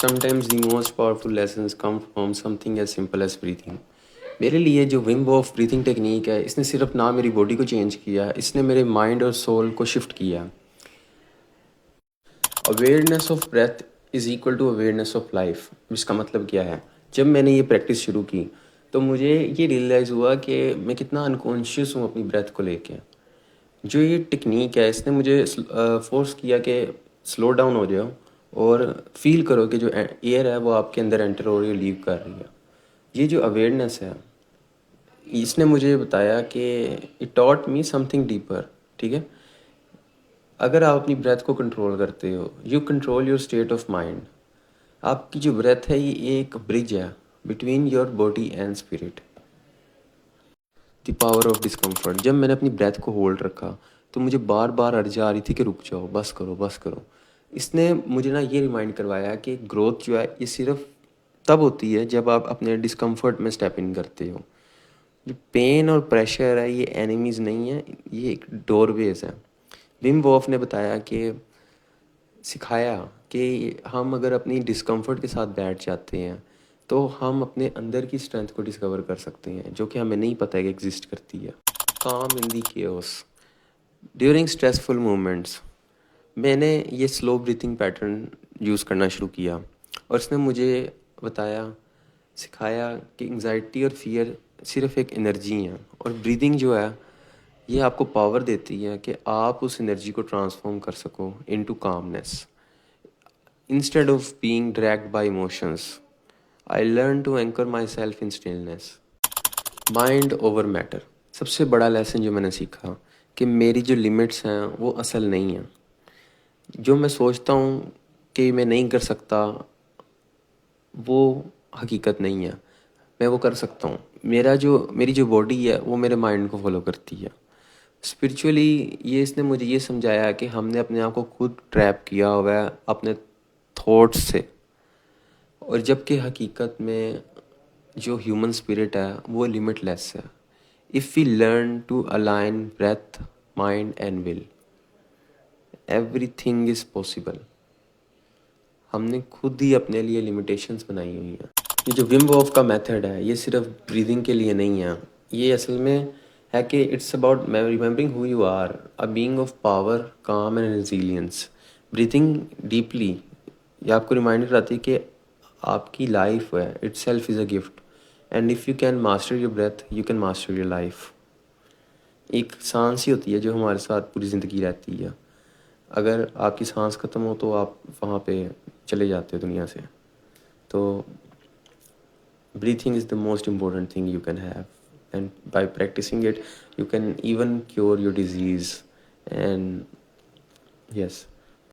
Sometimes the most powerful lessons come from something as simple as breathing. मेरे लिए जो Vim वॉफ breathing technique है, इसने सिर्फ ना मेरी बॉडी को चेंज किया, इसने मेरे माइंड और सोल को शिफ्ट किया। Awareness of breath is equal to awareness of life. इसका मतलब क्या है? जब मैंने ये प्रैक्टिस शुरू की तो मुझे ये रियलाइज़ हुआ कि मैं कितना अनकॉन्शियस हूँ अपनी ब्रेथ को लेके। जो ये टेक्निक है, इसने मुझे फोर्स किया कि स्लो डाउन हो जाओ और फील करो कि जो एयर है वो आपके अंदर एंटर हो रही है, लीव कर रही है। ये जो अवेयरनेस है, इसने मुझे बताया कि it taught me something deeper. ठीक है, अगर आप अपनी ब्रेथ को कंट्रोल करते हो, you control your state of mind. आपकी जो ब्रेथ है ये एक ब्रिज है between your body and spirit. The power of discomfort. जब मैंने अपनी ब्रेथ को होल्ड रखा तो मुझे बार बार अर्ज आ रही थी कि रुक जाओ, बस करो बस करो। इसने मुझे ना ये रिमाइंड करवाया कि ग्रोथ जो है ये सिर्फ तब होती है जब आप अपने डिस्कम्फर्ट में स्टेप इन करते हो। जो पेन और प्रेशर है ये एनिमीज़ नहीं है, ये एक डोरवेज है। विम वॉफ ने बताया कि सिखाया कि हम अगर अपनी डिस्कम्फर्ट के साथ बैठ जाते हैं तो हम अपने अंदर की स्ट्रेंथ को डिस्कवर कर सकते हैं, जो कि हमें नहीं पता है कि एग्जिस्ट करती है। काम इन दी केओस ड्यूरिंग स्ट्रेसफुल मोमेंट्स। मैंने ये स्लो ब्रीथिंग पैटर्न यूज़ करना शुरू किया और इसने मुझे बताया, सिखाया कि एंजाइटी और फियर सिर्फ एक एनर्जी है और ब्रीदिंग जो है ये आपको पावर देती है कि आप उस एनर्जी को ट्रांसफॉर्म कर सको into calmness. Instead of being dragged by emotions, I learn to anchor myself in stillness. Mind over matter. सबसे बड़ा लेसन जो मैंने सीखा कि मेरी जो लिमिट्स हैं वो असल नहीं हैं। जो मैं सोचता हूँ कि मैं नहीं कर सकता, वो हकीकत नहीं है। मैं वो कर सकता हूँ। मेरी जो बॉडी है वो मेरे माइंड को फॉलो करती है। स्पिरिचुअली ये इसने मुझे ये समझाया कि हमने अपने आप को खुद ट्रैप किया हुआ है अपने थॉट्स से, और जबकि हकीकत में जो ह्यूमन स्पिरिट है वो लिमिटलेस है। If we learn to align breath, mind and will, everything is possible. हमने खुद ही अपने लिए लिमिटेशंस बनाई हुई हैं। ये जो विम वॉफ का मेथड है ये सिर्फ ब्रीदिंग के लिए नहीं है, ये असल में है कि it's about remembering who you are, a being of power, calm and resilience. Breathing deeply ये आपको रिमाइंड कराती है कि आपकी लाइफ है itself is a gift, and if you can master your breath you can master your life. एक सांस ही होती है जो हमारे साथ पूरी ज़िंदगी रहती है। अगर आपकी सांस ख़त्म हो तो आप वहाँ पे चले जाते हो दुनिया से। तो breathing is the most important thing you can have, and by practicing it you can even cure your disease. And yes.